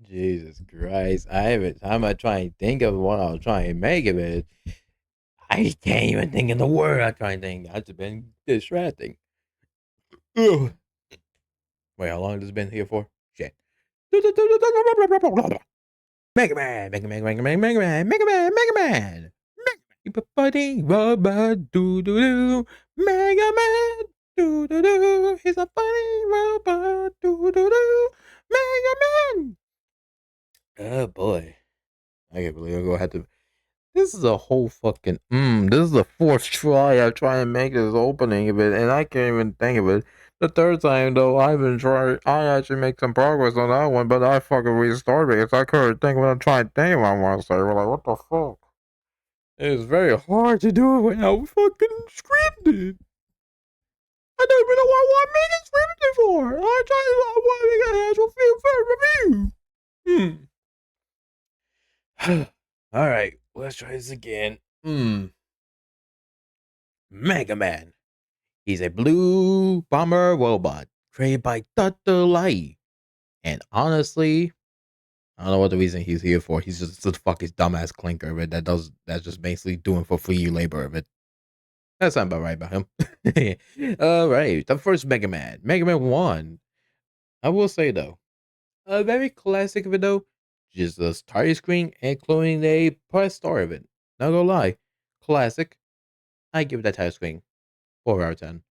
Jesus Christ. Every time I try and think of what I'll try and make of it, I can't even think of the word I try and think. That's been distracting. Ugh. Wait, how long has it been here for? Shit. Mega Man, Mega Man, Mega Man, Mega Man, Mega Man, Mega Man. Keep a fighting robot, doo doo doo. Mega Man, doo doo doo. He's a fighting robot, doo doo doo. Mega Man. Oh boy, I can't believe I'm gonna have to. This is a whole fucking. This is the fourth try I try and make this opening of it, and I can't even think of it. The third time though, I've been trying. I actually make some progress on that one, but I fucking restarted because I couldn't think what I'm trying to think of. I want to say, we're like, what the fuck? It's very hard to do it without fucking scripted. I don't even know what I want to make it scripted for. I want to make an actual film review. All right, let's try this again. Mega Man. He's a blue bomber robot created by Dr.wily. And honestly, I don't know what the reason he's here for. He's just the fuck his dumbass Clanker, but that's just basically doing for free labor of it. That's not about right about him. All right, the first Mega Man, Mega Man 1. I will say though, a very classic of it though, just a title screen and cloning a press star of it. Not gonna lie, classic. I give that title screen 4 out of 10.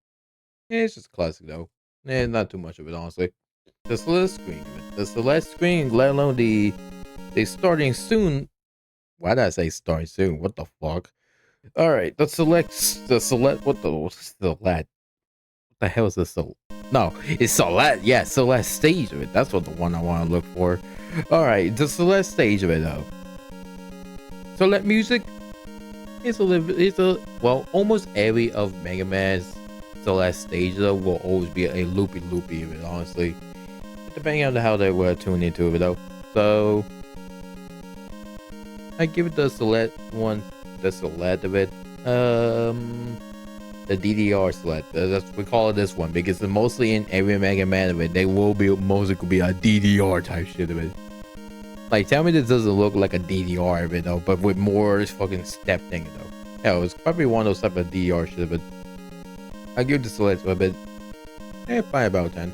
Yeah, it's just classic though. And not too much of it honestly. The select screen, the select screen, let alone the starting soon. Why did I say starting soon? What the fuck? All right, the select. What the select? What the hell is this? No, it's select. Yeah, select stage of it. That's what the one I want to look for. All right, the select stage of it though. Select music. It's a well, almost every of Mega Man's select stage though will always be a loopy of it. Honestly, depending on how they were tuned into it though. So I give it the select one, the select of it. The DDR select. That's we call it this one because mostly in every Mega Man of it, they will be mostly could be a DDR type shit of it. Like, tell me this doesn't look like a DDR of it though, but with more fucking step thing though. Yeah, it was probably one of those type of DDR shit of it. I give the select a bit. Eh, 5 out of 10.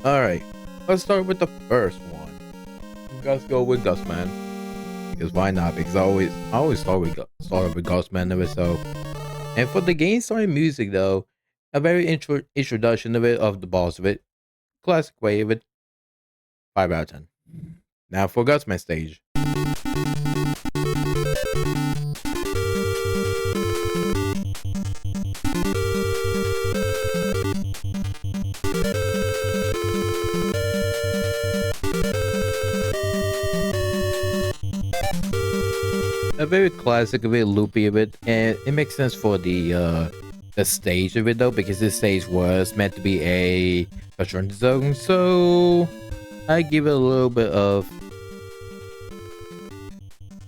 All right, let's start with the first one. Let's go with Gusman. Because why not? Because I always start with Gusman of it. So, and for the game starting music though, a very introduction of it of the boss of it, classic way of it. 5 out of 10. Now for Gusman Stage. A very classic, a bit loopy of it, and it makes sense for the stage of it though, because this stage was meant to be a construction zone. So I give it a little bit of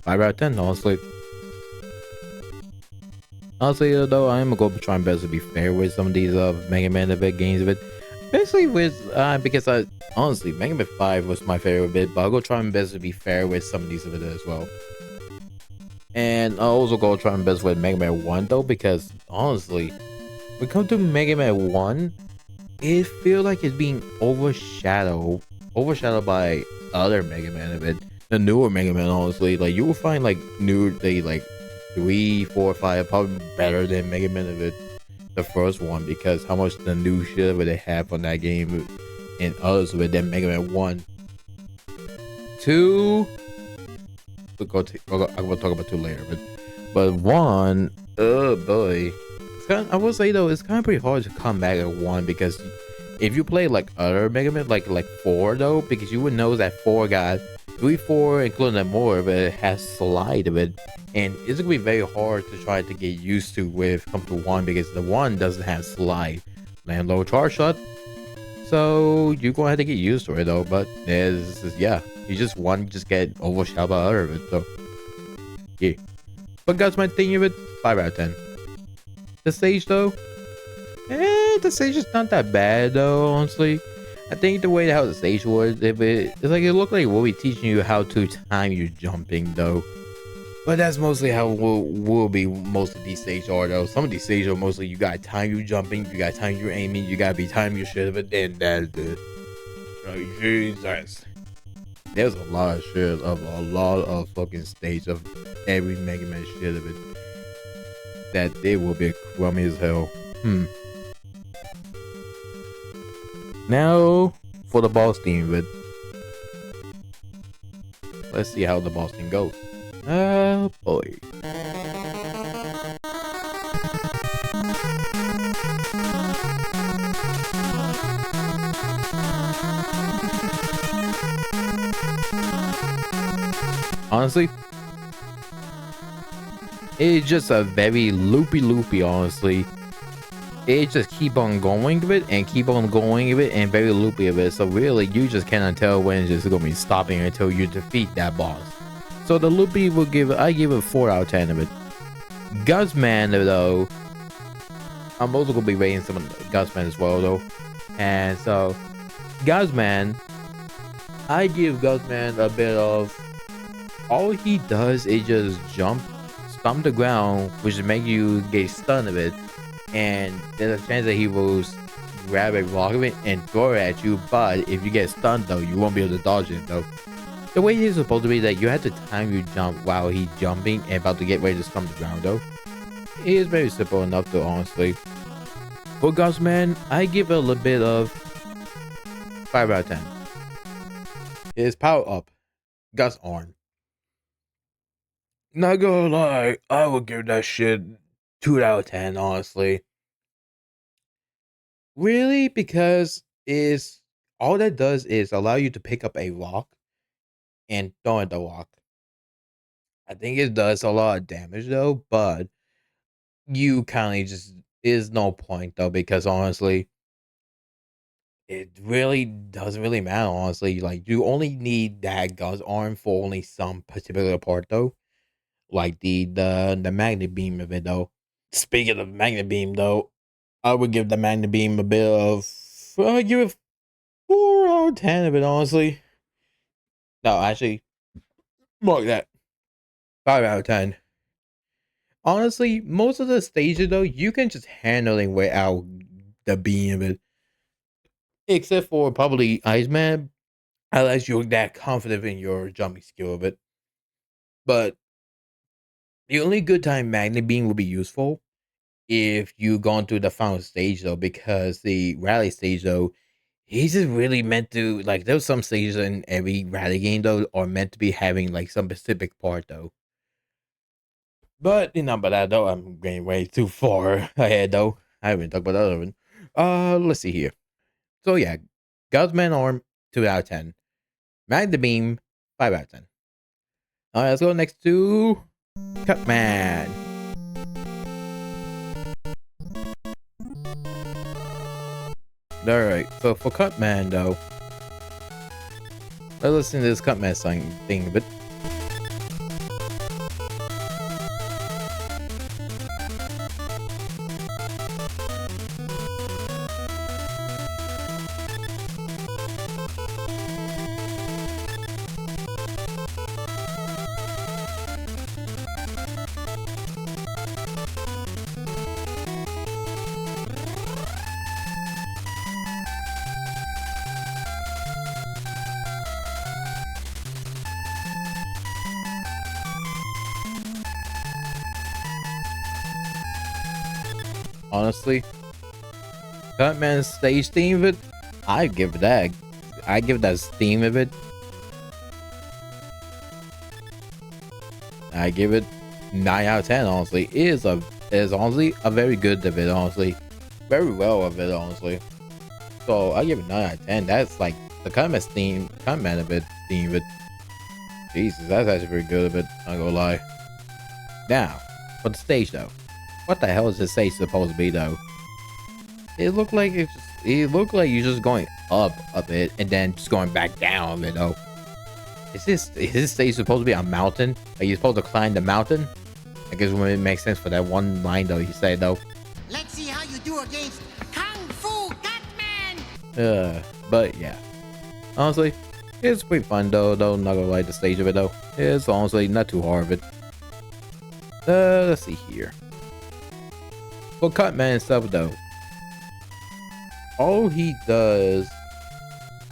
5 out of 10. Honestly, though, I am gonna try my best to be fair with some of these Mega Man event games of it. Especially with because I honestly Mega Man 5 was my favorite bit, but I'll go try my best to be fair with some of these of it as well. And I'll also go try my best with Mega Man 1 though, because honestly, when it comes to Mega Man 1, it feels like it's being overshadowed by other Mega Man of it. The newer Mega Man, honestly, like you will find like like 3, 4, 5 probably better than Mega Man of it. The first one, because how much the new shit of it they have on that game and others of it than Mega Man 1. 2, I will talk about 2 later, but 1, oh boy, it's kind of, I will say though, it's kind of pretty hard to come back at 1, because if you play like other Mega Man, like 4 though, because you would know that 4 got 3, 4, including that more of it has slide of it, and it's gonna be very hard to try to get used to with come to 1, because the 1 doesn't have slide, land low charge shot. So you're gonna have to get used to it though, but yeah, you just get overshadowed by other of it, so yeah. But that's my thing of it, 5 out of 10. The stage though, the stage is not that bad though, honestly. I think the way how the stage was, it's like it looked like we'll be teaching you how to time your jumping though. But that's mostly how will be most of these stages are though. Some of these stages are mostly you got time you jumping, you got time you aiming, you gotta be time your shit, but then that's it. Like Jesus. There's a lot of shit of a lot of fucking stage of every Mega Man shit of it. That it will be crummy as hell. Now for the boss theme, but let's see how the boss theme goes. Oh boy. Honestly, it's just a very loopy, honestly. It just keep on going with it and keep on going with it and very loopy of it. So really, you just cannot tell when it's just gonna be stopping until you defeat that boss. So the loopy will I give it 4 out of 10 of it. Guzman though, I'm also gonna be rating some of Guzman as well though. And so Guzman, I give Guzman a bit of, all he does is just jump, stomp the ground, which make you get stunned of it. And there's a chance that he will grab a rock of it and throw it at you, but if you get stunned though, you won't be able to dodge it though. The way it is supposed to be that you have to time your jump while he's jumping and about to get ready to stomp the ground though. It is very simple enough though, honestly. For Guzman, I give it a little bit of 5 out of 10. His power up, Gus arm. Not gonna lie, I would give that shit 2 out of 10, honestly. Really? Because is all that does is allow you to pick up a rock and throw at the rock. I think it does a lot of damage though, but you kind of just is no point though, because honestly, it really doesn't really matter, honestly. Like you only need that Gus arm for only some particular part though. Like the magnet beam of it though. Speaking of magnet beam though, I would give the magnet beam a bit of, I give it 4 out of 10 of it, honestly. No, actually, more like that. 5 out of 10. Honestly, most of the stages though, you can just handle it without the beam of it. Except for probably Iceman, unless you're that confident in your jumping skill of it. But the only good time magnet beam will be useful if you gone through the final stage though, because the rally stage though, he's just really meant to, like, there's some stages in every rally game though are meant to be having like some specific part though. But but that though, I'm getting way too far ahead though. I haven't talked about that other one. Let's see here. So yeah, Guzman arm 2 out of 10. Magnet beam 5 out of 10. Alright, let's go next to Cutman. Alright, so for Cutman though, let's listen to this Cutman song thing a bit. Honestly, Cutman Stage theme of it, I give that theme of it, I give it 9 out of 10. Honestly, it is honestly a very good of it. Honestly, very well of it. Honestly, so I give it 9 out of 10. That's like the Cutman of it theme of it. Jesus, that's actually pretty good of it. I'm not gonna lie. Now, for the stage though. What the hell is this stage supposed to be though? It looked like you're just going up a bit and then just going back down a bit though. Is this stage supposed to be a mountain? Are you supposed to climb the mountain? I guess it makes sense for that one line though he said though. Let's see how you do against Kung Fu Gatman! But yeah, honestly, it's pretty fun though. Though not gonna like the stage of it though. It's honestly not too hard of it. Let's see here. For Cutman and stuff though, all he does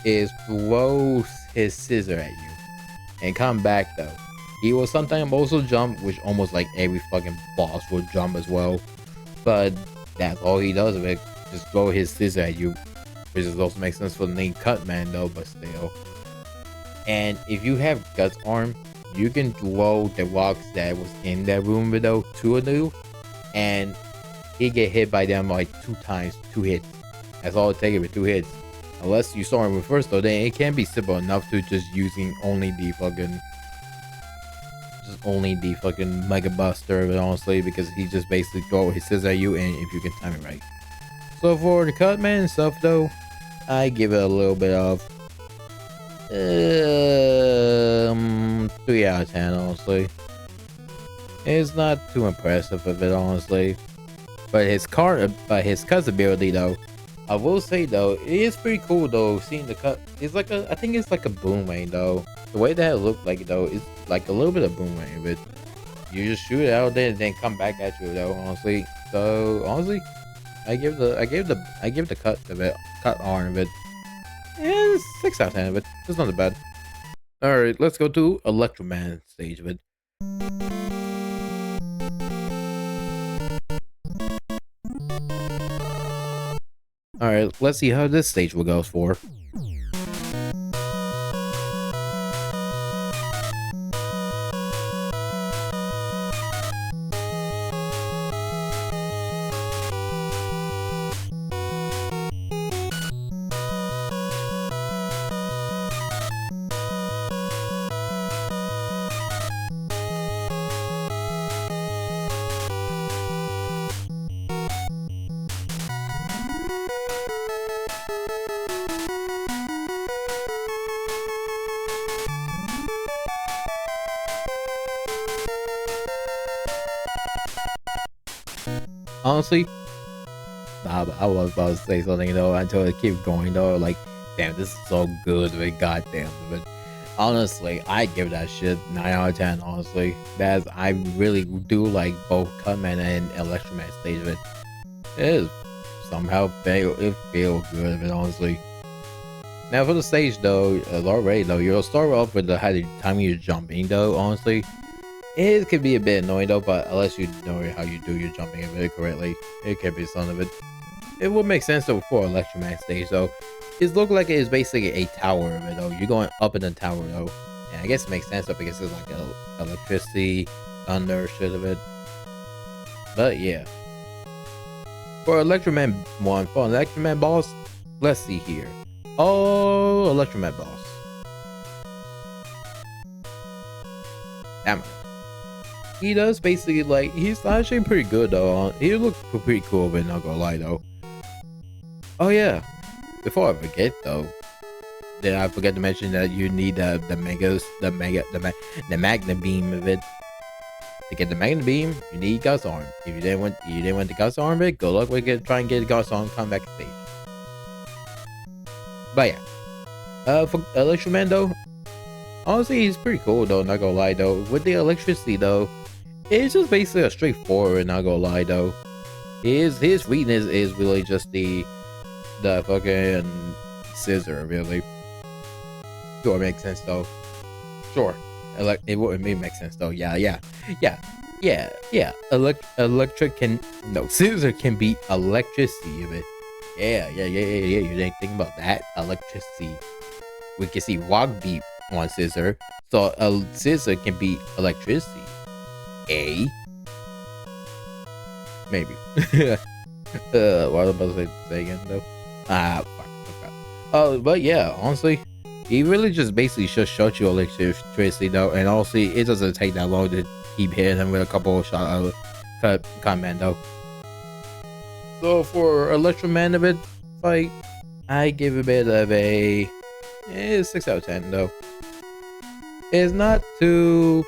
is throw his scissor at you and come back though. He will sometimes also jump, which almost like every fucking boss will jump as well. But that's all he does of it. Just throw his scissor at you, which is also makes sense for the name Cutman though, but still. And if you have Guts arm, you can throw the rocks that was in that room though to a new, and he get hit by them like 2 times, 2 hits. That's all it takes with 2 hits. Unless you saw him reverse though, then it can be simple enough to just using only the fucking Mega Buster, but honestly, because he just basically throw his scissors at you, and if you can time it right. So for the Cutman and stuff though, I give it a little bit of 3 out of 10 honestly. It's not too impressive of it honestly. But his cut ability though, I will say though, it is pretty cool though. Seeing the cut, it's like I think it's like a boomerang though. The way that it looked like though, it's like a little bit of boomerang, but you just shoot it out there and then come back at you though. Honestly, so honestly, I give the cut arm of it. Yeah, 6 out of 10 of it. It's not bad. All right, let's go to Elec Man Stage of it. Alright, let's see how this stage will go for. Honestly, I was about to say something though until it keep going though. Like, damn, this is so good, but goddamn. But honestly, I give that shit 9 out of 10. Honestly, I really do like both Cutman and Elec Man Stage of it. It is somehow it feels good, but honestly. Now for the stage though, already though, you'll start off with the time you're jumping though. Honestly, it could be a bit annoying though, but unless you know how you do your jumping really correctly, it can be some of it. It would make sense though for Elec Man Stage though. It looks like it is basically a tower of it though. You're going up in the tower though. And I guess it makes sense though because it's like electricity, thunder, shit of it. But yeah. For Elec Man 1, for Elec Man boss, let's see here. Oh, Elec Man boss. Damn it. He does basically like, he's actually pretty good though. He looks pretty cool, but not gonna lie though. Oh yeah, before I forget though, then I forget to mention that you need the magna beam of it. To get the magna beam, you need Gus arm. If you didn't want the Gus arm of it, good luck with trying to get the Gus arm, come back to stage. But yeah, for Elec Man though, honestly he's pretty cool though, not gonna lie though. With the electricity though, it's just basically a straightforward, not gonna lie though. His weakness is really just the fucking scissor, really. Sure, it makes sense though. Sure, it would make sense though. Yeah. Electric scissor can be electricity of it. Yeah. You didn't think about that electricity. We can see rock beat on scissor, so a scissor can be electricity. Maybe. What was I supposed to say again though? Fuck. But yeah, honestly, he really just basically just shot you electricity though, and honestly, it doesn't take that long to keep hitting him with a couple of shots of commando. So for Elec Man of it fight, I give a bit of a 6 out of 10 though. It's not too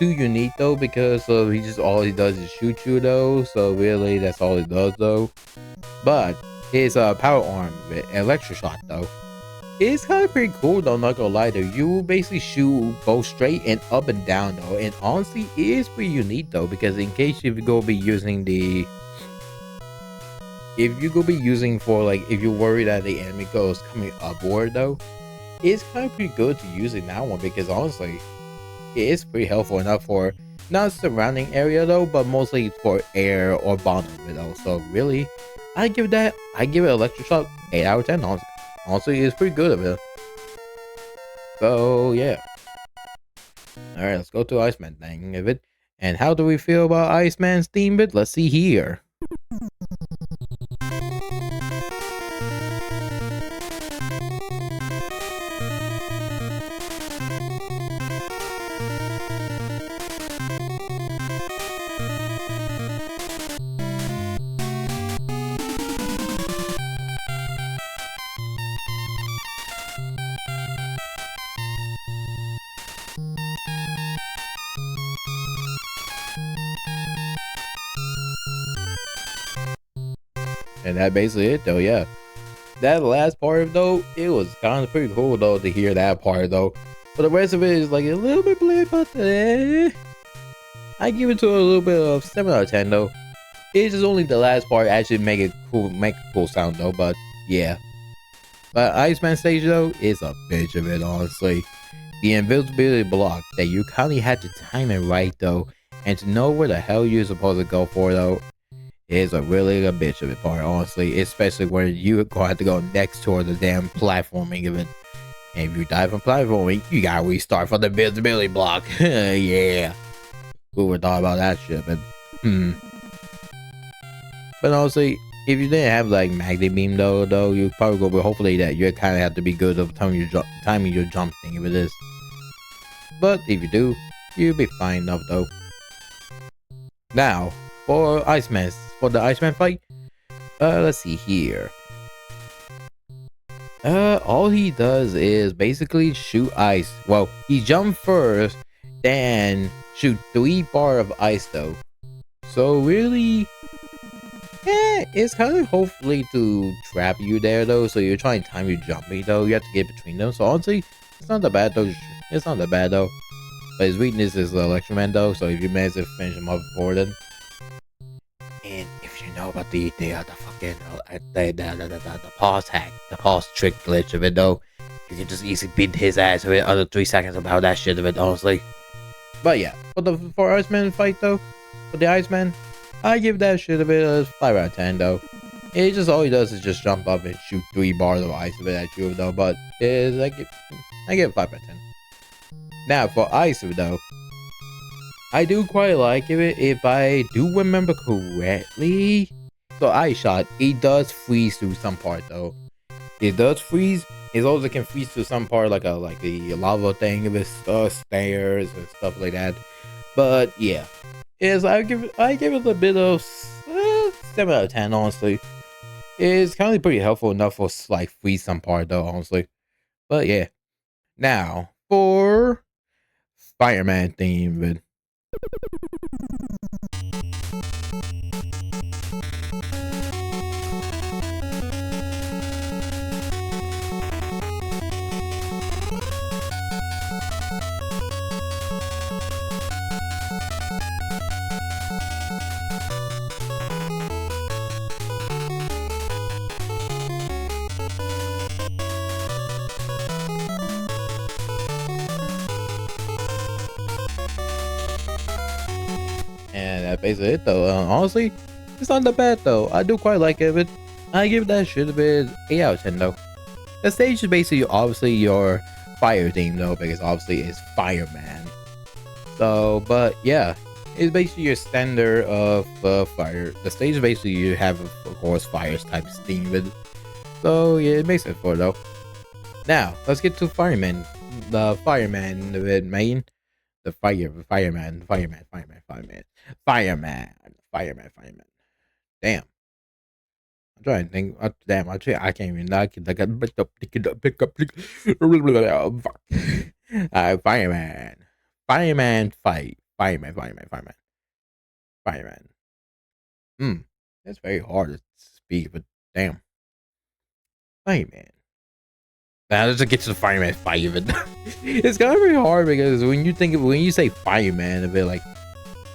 unique though, because all he does is shoot you though, so really that's all he does though. But His power arm with electric shot though. It's kind of pretty cool though, not gonna lie though. You basically shoot both straight and up and down though. And honestly, it is pretty unique though, because in case you go be using the if you go be using for like if you worry that the enemy goes coming upward though, it's kind of pretty good to use in that one because honestly, it is pretty helpful enough for not surrounding area though, but mostly for air or bottom though. So really, I give it electric shock 8 out of 10. Honestly, it's pretty good of it. So yeah. Alright, let's go to Iceman thing of it. And how do we feel about Iceman's theme bit? Let's see here. And that basically it though, yeah. That last part though, it was kind of pretty cool though to hear that part though. But the rest of it is like a little bit bland, but I give it to a little bit of 7 out of 10 though. It's just only the last part actually make a cool sound though, but yeah. But Iceman Stage though is a bitch of it honestly. The invisibility block that you kinda had to time it right though, and to know where the hell you're supposed to go for though, is a really a bitch of it part, honestly. Especially where you gonna have to go next to the damn platforming of it. And if you die from platforming, you gotta restart from the invisibility block. Yeah. Who would thought about that shit, but But honestly, if you didn't have like magnet beam though, you probably go with hopefully that you kinda have to be good of timing your jump thing if it is. But if you do, you'll be fine enough though. Now, for the Iceman fight, let's see here. All he does is basically shoot ice. Well, he jump first, then shoot 3 bar of ice though. So really, it's kind of hopefully to trap you there though. So you're trying to time your jumping though. You have to get between them. So honestly, it's not that bad though. It's not that bad though. But his weakness is the Electro Man though. So if you manage to finish him up before then, and if you know about the fucking the pause hack, the pause trick glitch of it though, you can just easily beat his ass with under 3 seconds about that shit of it, honestly. But yeah, for Iceman fight though, for the Iceman, I give that shit a bit of 5 out of 10 though. It just all he does is just jump up and shoot 3 bars of ice of it at you though, but is I give it 5 out of 10. Now for ice though, I do quite like it if I do remember correctly. So ice shot, it does freeze through some part though. It does freeze. It also can freeze through some part like a lava thing with stairs and stuff like that. But yeah, I give it a bit of 7 out of 10 honestly. It's kind of pretty helpful enough for like freeze some part though honestly. But yeah, now for Fireman theme. And that's basically it though. Honestly, it's not that bad though. I do quite like it, but I give that shit a bit 8 out of 10 though. The stage is basically obviously your fire theme though, because obviously it's Fireman. So, but yeah, it's basically your standard of fire. The stage is basically you have of course fires type theme with. So yeah, it makes it for though. Now let's get to Fireman. The Fireman with main. The fireman. Damn. I'm trying to think. Damn, I can't even. I can like pick up. Fireman. Fireman fight. Fireman. Hmm. That's very hard to speak, but damn. Fireman. Now let's just get to the fireman fight of it. It's gonna be hard because when you say fireman of it, like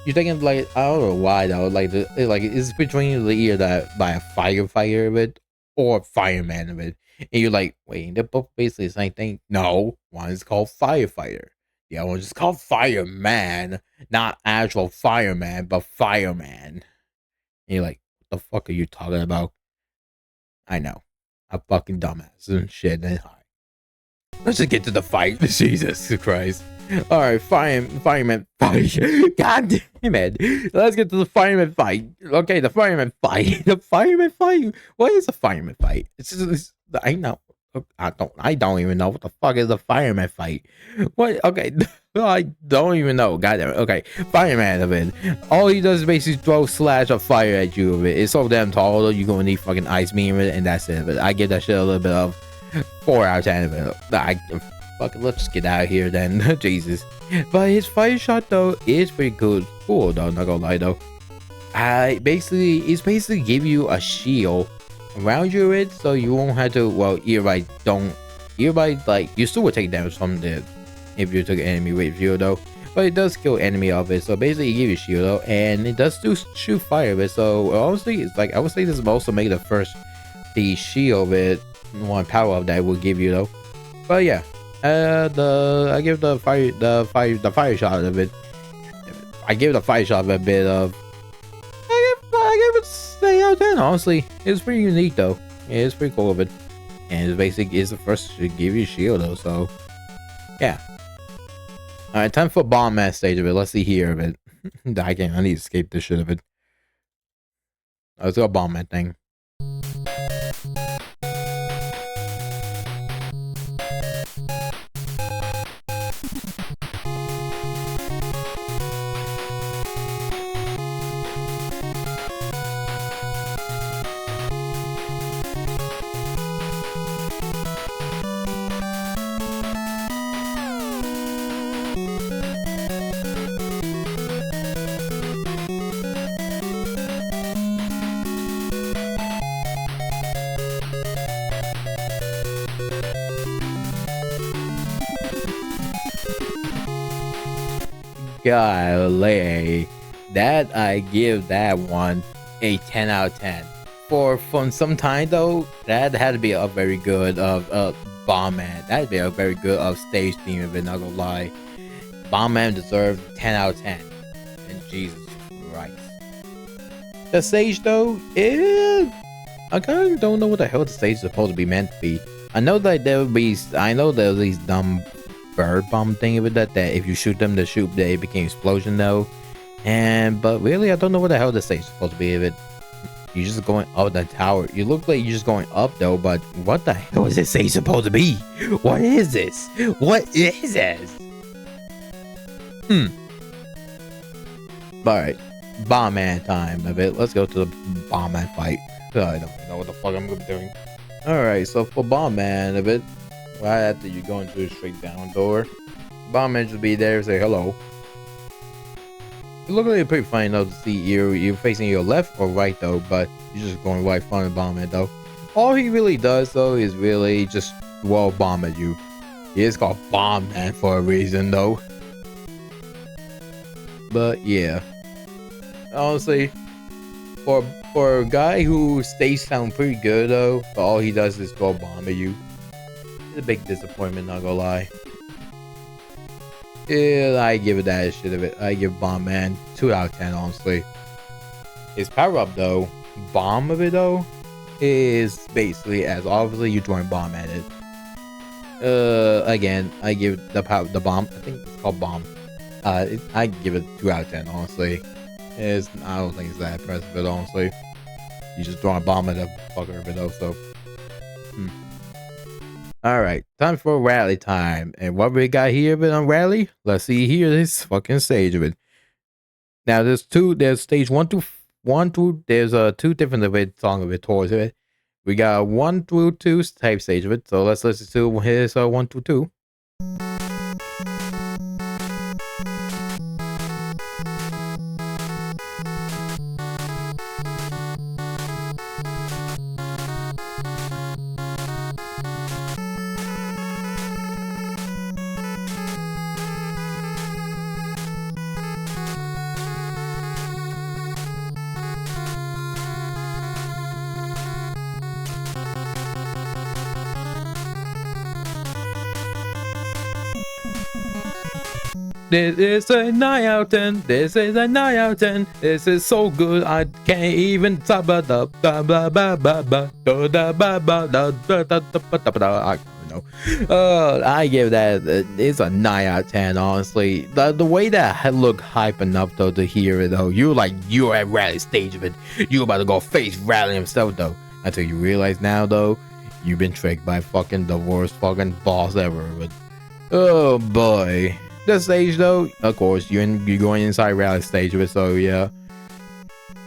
you're thinking like I don't know why though, like it's between either that by a firefighter of it or fireman of it, and you're like, wait, they're both basically the same thing. No, one is called firefighter, the other one's just called fireman, not actual fireman, but fireman. And you're like, what the fuck are you talking about? I know, I'm fucking dumbass and shit. And let's just get to the fight. Jesus Christ. Alright, fireman fight. God damn it. Let's get to the fireman fight. Okay, the fireman fight. The fireman fight. What is a fireman fight? I know. I don't even know what the fuck is a fireman fight. What? Okay, I don't even know. Goddamn it. Okay, fireman of it. All he does is basically throw slash of fire at you of it. It's so damn tall though. You're gonna need fucking ice beam of it, and that's it. But I give that shit a little bit of 4 out of 10 of it. Let's just get out of here then. Jesus. But his fire shot though is pretty cool though, not gonna lie though. It's basically give you a shield around you with, so you won't have to, well, like you still would take damage from the if you took an enemy with you though, but it does kill enemy of it, so basically it gives you shield though, and it does do shoot fire of it. So honestly, it's like I would say this will also make the shield of it one power up that will give you though. But yeah, I give the fire shot of it. I give the fire shot a bit of. I give it 8 out of 10. Honestly, it's pretty unique though. Yeah, it's pretty cool of it, and it's basic. It's the first to give you shield though. So yeah. All right, time for Bomb Man Stage of it. Let's see here of it. I need to escape this shit of it. Let's go Bomb Man thing. Golly, that I give that one a 10 out of 10. From some time though, that had to be a very good Bomb Man. That'd be a very good stage theme of it, not gonna lie. Bomb Man deserved 10 out of 10. And Jesus Christ. The stage though, I kind of don't know what the hell the stage is supposed to be meant to be. I know that there's these dumb bird bomb thing with that if you shoot them, they became explosion though. But really, I don't know what the hell the stage is supposed to be of it. You're just going up the tower. You look like you're just going up though, but what the hell is this stage supposed to be? What is this? What is this? Alright, Bomb Man time of it. Let's go to the Bomb Man fight. I don't know what the fuck I'm gonna be doing. Alright, so for Bomb Man of it, right after you go into a straight down door, Bomb Man should be there and say hello. It looks like pretty funny though to see you're facing your left or right though, but you're just going right in front of Bomb Man though. All he really does though is really just bomb at you. He is called Bomb Man for a reason though. But yeah, honestly, for a guy who stays sound pretty good though, but all he does is bomb at you. It's a big disappointment, not gonna lie. Yeah, I give it that shit of it. I give Bomb Man 2 out of 10, honestly. His power up though, Bomb of it though, is basically as obviously you join Bomb at it. Again, I give the bomb. I think it's called Bomb. I give it 2 out of 10, honestly. I don't think it's that impressive, but honestly, you just throw a bomb at a fucker of it though. So. Alright, time for rally time. And what we got here of it on rally? Let's see here this fucking stage of it. Now there's stage 1 to there's 2 different of it song of it towards it. We got 1 through 2 type stage of it. So let's listen to his 1 through 2. This is a 9 out of 10. This is a 9 out of 10. This is so good. I can't even stop. I don't know. I give that. It's a 9 out of 10. Honestly, the way that I look hype enough though to hear it though. You're at rally stage of it. You about to go face rally himself though. Until you realize now though, you've been tricked by fucking the worst fucking boss ever. But oh boy. The stage though, of course, you're going inside rally stage of it, so yeah.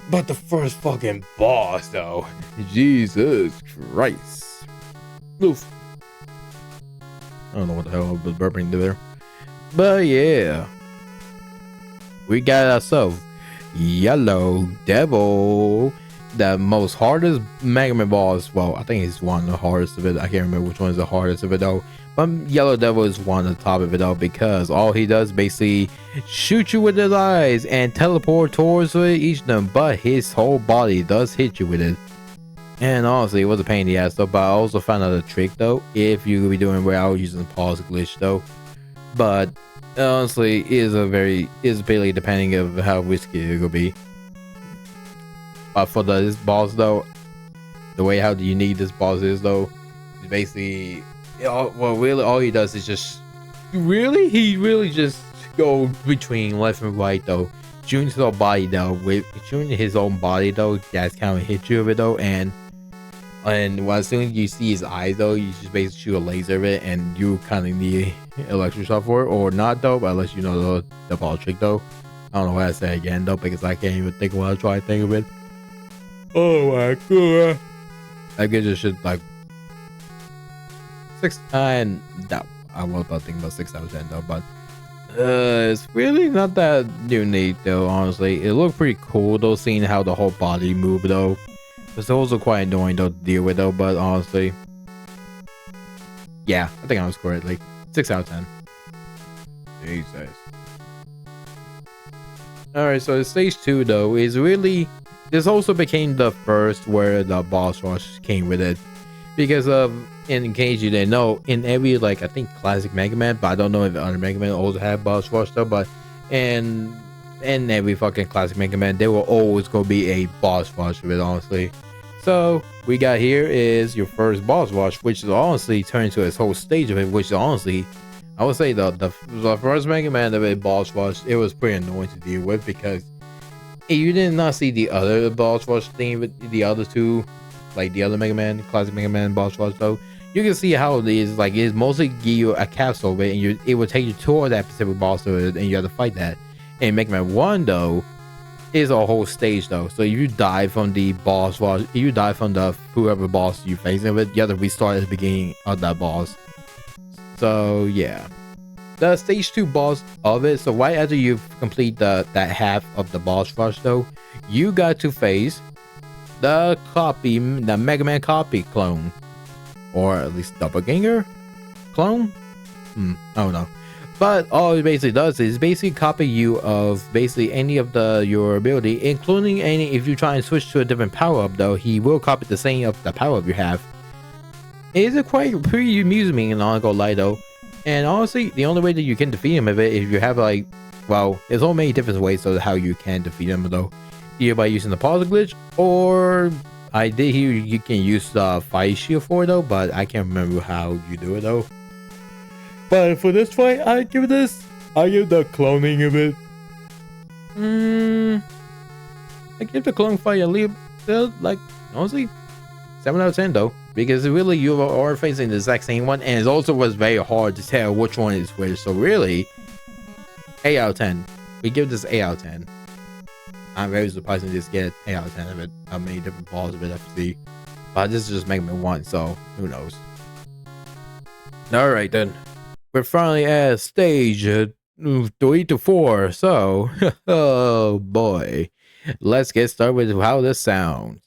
But the first fucking boss though, Jesus Christ. Oof. I don't know what the hell I was burping there. But yeah. We got ourselves Yellow Devil. The most hardest Mega Man boss. Well, I think it's one of the hardest of it. I can't remember which one is the hardest of it though. But Yellow Devil is one of the top of it though, because all he does basically shoot you with his eyes and teleport towards each of them, but his whole body does hit you with it. And honestly, it was a pain in the ass though. But I also found out a trick though, if you could be doing well using the pause glitch though. But honestly, it is barely depending of how risky it could be. But for this boss though, the way how unique this boss is though, is basically, well, really all he does is just he really just go between left and right though, shooting his own body though, with shooting his own body though. That's kind of hit you with it though, and as soon as you see his eyes though, you just basically shoot a laser of it, and you kind of need electric shot for it or not though, but unless you know the ball trick though. I don't know what I say again though, because I can't even think what I try to think of it. Oh my god. I guess this shit like 6 and no, I was about to think about 6 out of 10 though, but it's really not that unique though, honestly. It looked pretty cool though, seeing how the whole body moved though. It's also quite annoying though to deal with though, but honestly, yeah, I think I was correct, like 6 out of 10. Jesus. Alright, so stage 2 though is really, this also became the first where the boss rush came with it, because in case you didn't know, in every like I think classic Mega Man, but I don't know if other Mega Man also had boss rush though, but in every fucking classic Mega Man there will always gonna be a boss rush with it, honestly. So we got here is your first boss rush, which is honestly turned into this whole stage of it, which honestly I would say the first Mega Man of a boss rush, it was pretty annoying to deal with, because you did not see the other boss rush thing with the other two, like the other Mega Man, classic Mega Man boss rush though. You can see how it is, like it's mostly give you a capsule of it, and it will take you toward that specific boss of it, and you have to fight that. And Mega Man 1 though is a whole stage though, so if you die from the boss rush, if you die from the whoever boss you facing with, you have to restart at the beginning of that boss. So yeah, the stage 2 boss of it, so right after you complete that half of the boss rush though, you got to face the Mega Man copy clone, or at least doppelganger clone. I don't know, but all it basically does is basically copy you of basically any of your ability, including any, if you try and switch to a different power up though, he will copy the same of the power up you have. It is quite pretty amusing, and I'll go lie though. And honestly, the only way that you can defeat him of it, if you have like, well, there's so many different ways so how you can defeat him though, either by using the pause glitch, or I did hear you can use the fire shield for it though, but I can't remember how you do it though. But for this fight, I give the cloning of it. I give the clone fight a little, like, honestly, 7 out of 10 though, because really you are facing the exact same one, and it also was very hard to tell which one is which. So really, 8 out of 10. We give this 8 out of 10. I'm very surprised to just get 8 out of 10 of it. How many different balls of it I have to see, but this is just Mega Man 1, so who knows. Alright then, we're finally at stage 3 to 4, so oh boy, let's get started with how this sounds.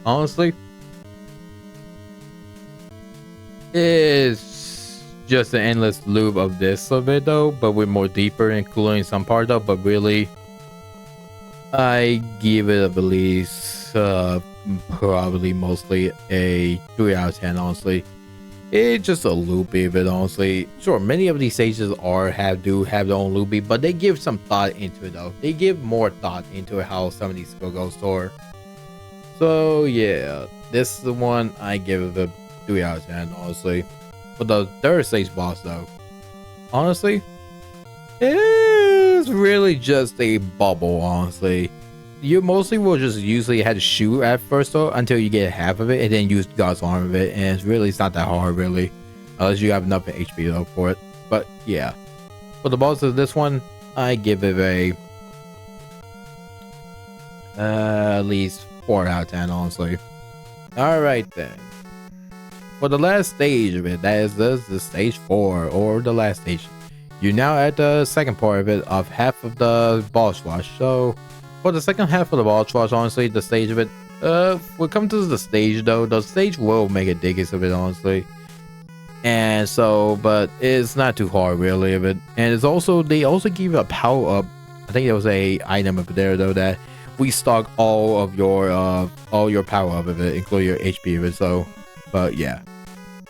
Honestly, it's just an endless loop of this a bit though, but with more deeper, including some part though. But really, I give it at least probably mostly a 3 out of 10. Honestly, it's just a loopy bit. Honestly, sure, many of these stages do have their own loopy, but they give some thought into it though. They give more thought into how some of these go store. So yeah, this is the one I give it a 3 out of 10. Honestly, for the third stage boss though, honestly, it's really just a bubble. Honestly, you mostly will just usually have to shoot at first though until you get half of it, and then use God's arm of it, and it's not that hard really, unless you have enough HP though for it. But yeah, for the boss of this one, I give it a at least 4 out of 10. Honestly. All right then. For the last stage of it, that is the stage 4 or the last stage. You're now at the second part of it of half of the boss rush. So for the second half of the boss rush, honestly, the stage of it, when it comes to the stage though, the stage will make it diggest of it, honestly. And so, but it's not too hard really of it. And it's also, they also give you a power up. I think there was a item up there though that restock all your power up of it, including your HP of it. So, but yeah.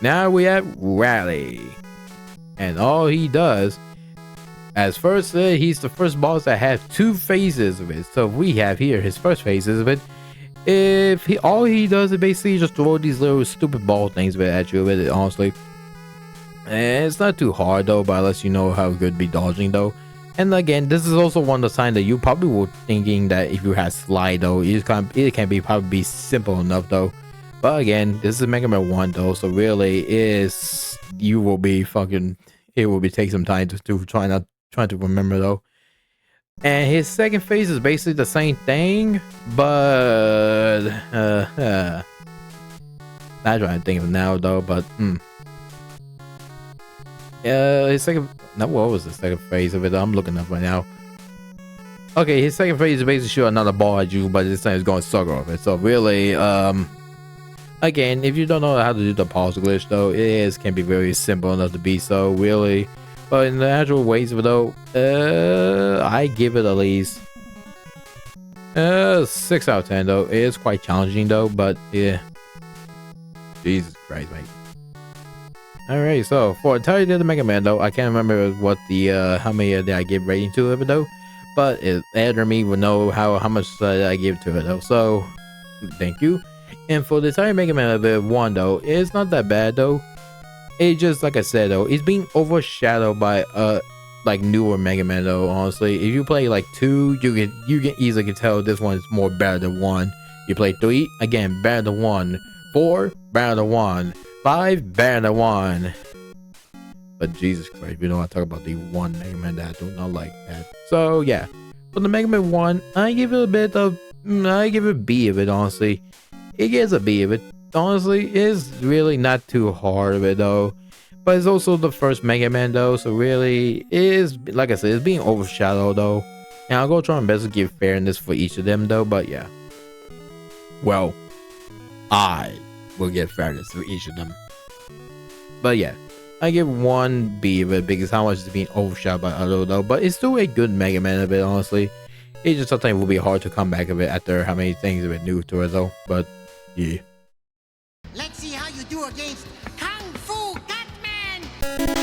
Now we have Wily. And all he does, as first said, he's the first boss that has 2 phases of it. So we have here his first phases of it. All he does is basically just throw these little stupid ball things at you with it, honestly. And it's not too hard though, but unless you know how good be dodging though. And again, this is also one of the signs that you probably were thinking that if you had slide though, it can be probably simple enough though. But again, this is Mega Man 1 though, so really you will be fucking, it will be take some time to try to remember though. And his second phase is basically the same thing, but not trying to think of it now though, but his second, no, what was the second phase of it? I'm looking up right now. Okay, his second phase is basically shoot another ball at you, but this time it's going to sucker off it. So really, again, if you don't know how to do the pause glitch though, can be very simple enough to be so really. But in the actual ways of it though, I give it at least 6 out of 10 though. It is quite challenging though, but yeah. Jesus Christ, mate. Alright, so for entirety of the Mega Man though, I can't remember what the how many did I give rating to it though, but Ed or me will know how much I give to it though. So thank you. And for the entire Mega Man of 1 though, it's not that bad though. It just, like I said though, it's being overshadowed by like newer Mega Man though. Honestly, if you play like 2, you can easily tell this one is more better than 1. You play 3, again better than 1. 4, better than 1. 5, better than 1. But Jesus Christ, you know I talk about the one Mega Man that I do not like that. So yeah, for the Mega Man 1, I give it a bit of, I give it a B of it. Honestly, it gets a B of it. Honestly, it's really not too hard of it though, but it's also the first Mega Man though, so really is, like I said, it's being overshadowed though, and I'll go try my best to give fairness for each of them though. But yeah, well, I will give fairness for each of them. But yeah, I give 1 B of it because how much is being overshadowed by other though, but it's still a good Mega Man of it. Honestly, it just sometimes will be hard to come back of it after how many things have been new to it though. But yeah. Let's see how you do against Kung Fu Catman!